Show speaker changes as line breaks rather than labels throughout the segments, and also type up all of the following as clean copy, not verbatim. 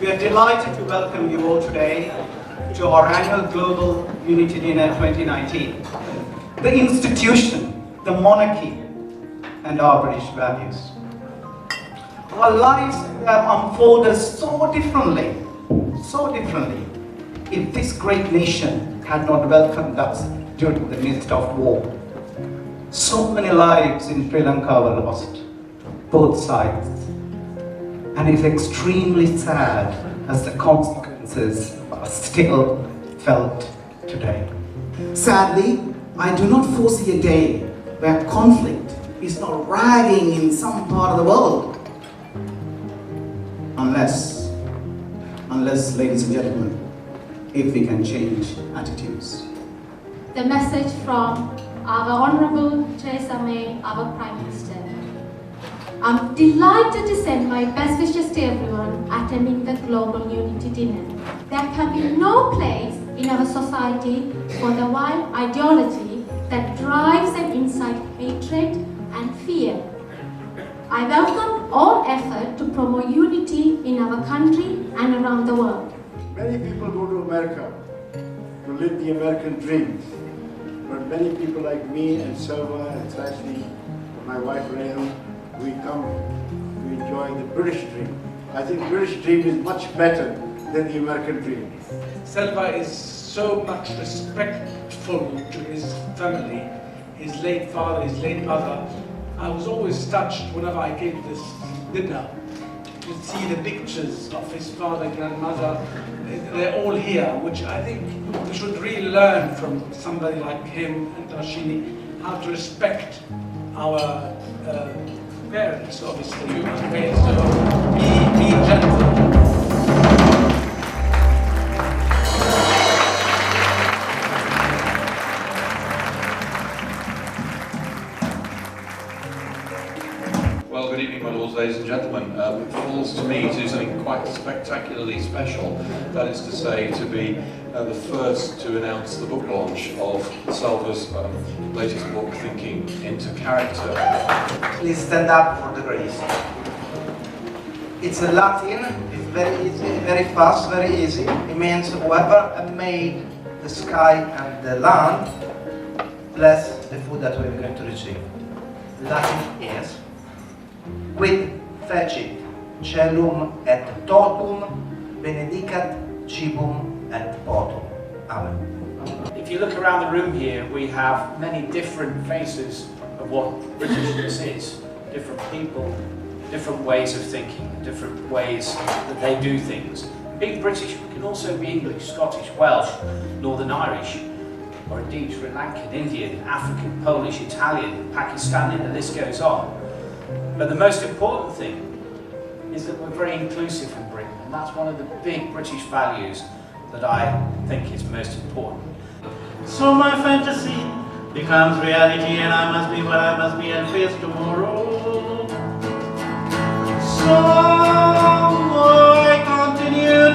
We are delighted to welcome you all today to our annual Global Unity Dinner 2019. The institution, the monarchy, and our British values. Our lives have unfolded so differently, if this great nation had not welcomed us during the midst of war. So many lives in Sri Lanka were lost, both sides. And it's extremely sad as the consequences are still felt today.
Sadly, I do not foresee a day where conflict is not ragging in some part of the world. Unless, ladies and gentlemen, if we can change attitudes.
The message from our Honourable Theresa May, our Prime Minister. I'm delighted to send my best wishes to everyone attending the Global Unity Dinner. There can be no place in our society for the wild ideology that drives and incites hatred and fear. I welcome all effort to promote unity in our country and around the world.
Many people go to America to live the American dream, but many people like me and Selva and Tharshiny, my wife Renu, we come to enjoy the British dream. I think the British dream is much better than the American dream.
Selva is so much respectful to his family, his late father, his late mother. I was always touched whenever I came to this dinner to see the pictures of his father, grandmother. They're all here, which I think we should really learn from somebody like him and Tharshiny, how to respect our parents, obviously, human beings, so be gentle.
Well, good evening, my lords, ladies and gentlemen. It falls to me to do something quite spectacularly special. That is to say, to be the first to announce the book launch of Selva's latest book, Thinking into Character.
Please stand up for the grace. It's a Latin, it's very easy, very fast, very easy. It means whoever made the sky and the land, bless the food that we're going to receive. Latin is quid fecit celum et totum benedicat cibum et potum. Amen.
If you look around the room here, we have many different faces of what Britishness is. Different people, different ways of thinking, different ways that they do things. Being British, we can also be English, Scottish, Welsh, Northern Irish, or indeed Sri Lankan, Indian, African, Polish, Italian, Pakistani, the list goes on. But the most important thing is that we're very inclusive in Britain, and that's one of the big British values that I think is most important.
So my fantasy becomes reality, and I must be what I must be and face tomorrow. So I continue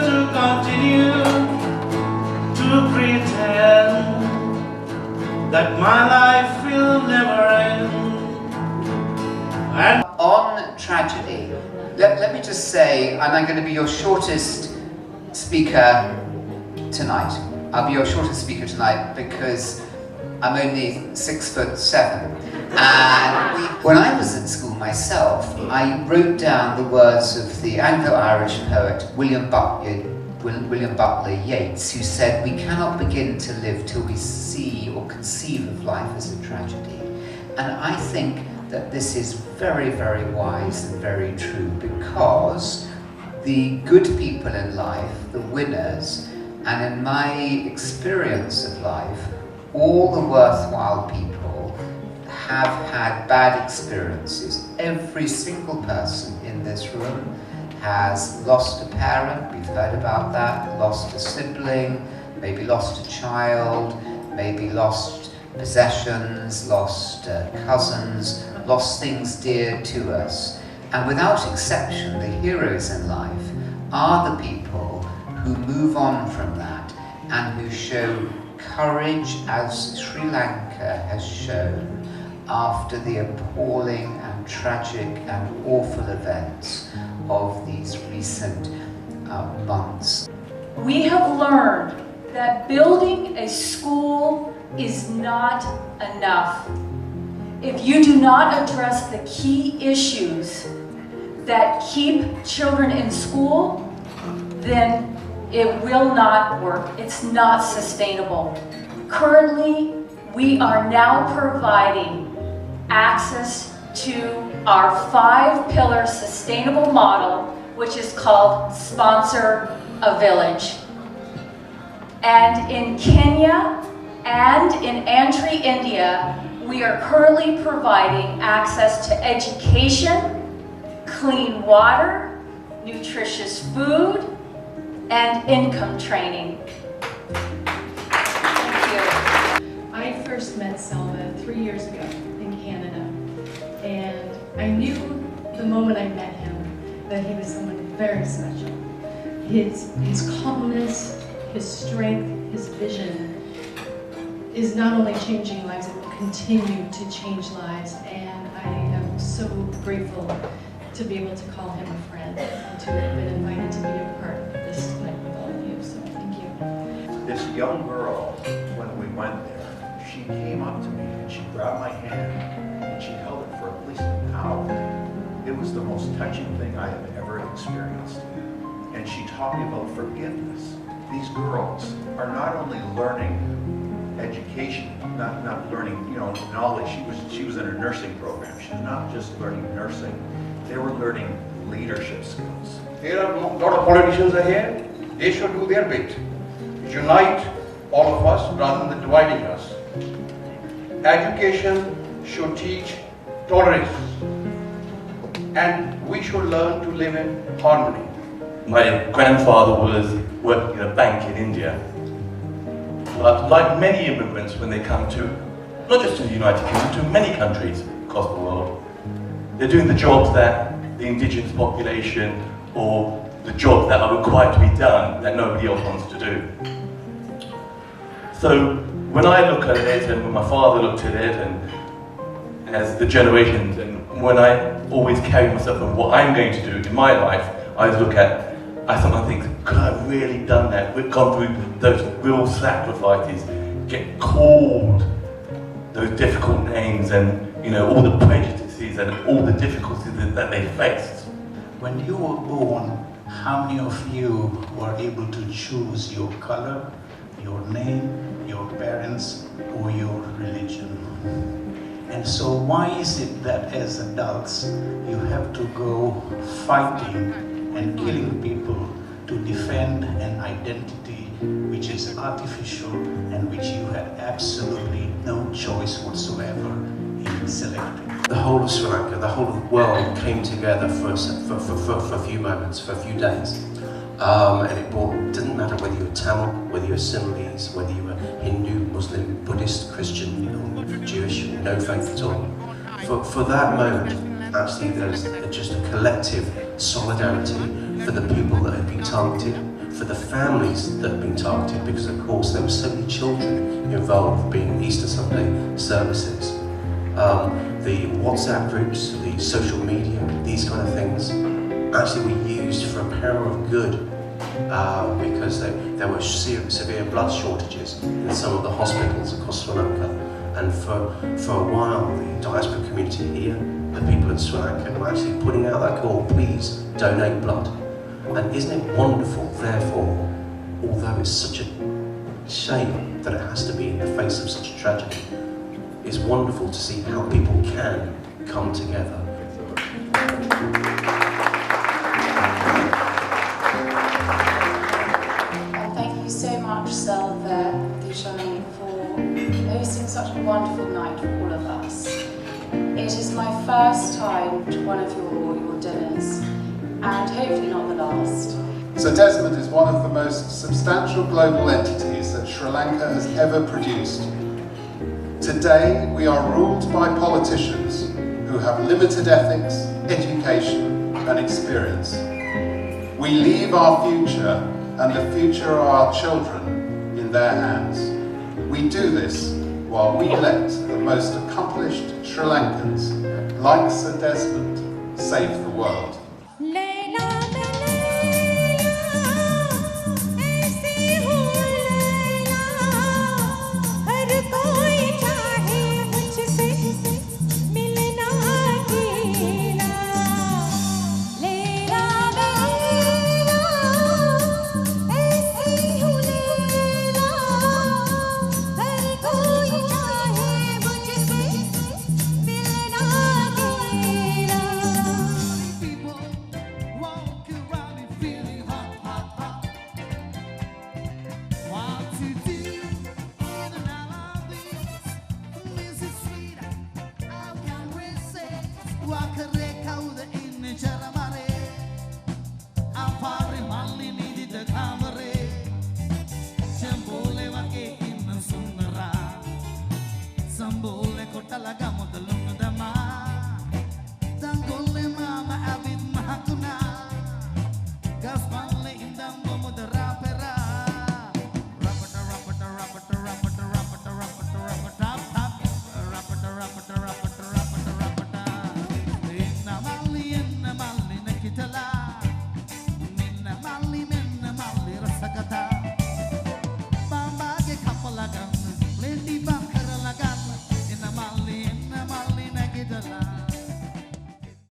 to pretend that my life will never end. And
on tragedy, let me just say, and I'm going to be your shortest speaker tonight. I'll be your shortest speaker tonight because I'm only 6'7". And when I was at school myself, I wrote down the words of the Anglo-Irish poet William Butler Yeats, who said, "We cannot begin to live till we see or conceive of life as a tragedy." And I think that this is very, very wise and very true, because the good people in life, the winners, and in my experience of life, all the worthwhile people have had bad experiences. Every single person in this room has lost a parent, we've heard about that, lost a sibling, maybe lost a child, maybe lost possessions, lost cousins, lost things dear to us. And without exception, the heroes in life are the people who move on from that and who show courage, as Sri Lanka has shown after the appalling and tragic and awful events of these recent months.
We have learned that building a school is not enough. If you do not address the key issues that keep children in school, then it will not work. It's not sustainable. Currently, we are now providing access to our 5-pillar sustainable model, which is called Sponsor a Village. And in Kenya and in Antri, India, we are currently providing access to education, clean water, nutritious food, and income training. Thank you.
I first met Selva 3 years ago in Canada, and I knew the moment I met him that he was someone very special. His calmness, his strength, his vision is not only changing lives, it will continue to change lives, and I am so grateful to be able to call him a friend and to have been invited to be a part of this tonight with all of you, so thank you.
This young girl, when we went there, she came up to me and she grabbed my hand and she held it for at least an hour. It was the most touching thing I have ever experienced. And she taught me about forgiveness. These girls are not only learning education, not learning, knowledge. She was in a nursing program. She was not just learning nursing. They were learning leadership skills.
Here are a lot of politicians are here. They should do their bit. Unite all of us rather than dividing us. Education should teach tolerance. And we should learn to live in harmony.
My grandfather was working in a bank in India. But like many immigrants, when they come to, not just to the United Kingdom, to many countries across the world, they're doing the jobs that the indigenous population or the jobs that are required to be done that nobody else wants to do. So when I look at it, and when my father looked at it, and as the generations, and when I always carry myself on what I'm going to do in my life, I look at, I sometimes think, could I have really done that? We've gone through those real sacrifices, get called those difficult names, and all the prejudices and all the difficulties that they faced.
When you were born, how many of you were able to choose your color, your name, your parents, or your religion? And so why is it that as adults you have to go fighting and killing people to defend an identity which is artificial and which you had absolutely no choice whatsoever in selecting?
The whole of Sri Lanka, the whole of the world came together for a few moments, for a few days. And it didn't matter whether you were Tamil, whether you were Sinhalese, whether you were Hindu, Muslim, Buddhist, Christian, or Jewish, no faith at all. For that moment, actually there's just a collective solidarity for the people that have been targeted, for the families that have been targeted, because of course there were so many children involved, being Easter Sunday services. The WhatsApp groups, the social media, these kind of things, actually were used for a power of good because there were severe blood shortages in some of the hospitals across Sri Lanka, and for a while the diaspora community here, the people in Sri Lanka, were actually putting out that call, please donate blood. And isn't it wonderful, therefore, although it's such a shame that it has to be in the face of such a tragedy, it's wonderful to see how people can come together.
Thank you so much, Selva, Tharshiny, for hosting such a wonderful night for all of us. It is my first time to one of your dinners, and hopefully not the last.
So Desmond is one of the most substantial global entities that Sri Lanka has ever produced. Today, we are ruled by politicians who have limited ethics, education, and experience. We leave our future and the future of our children in their hands. We do this while we let the most accomplished Sri Lankans, like Sir Desmond, save the world.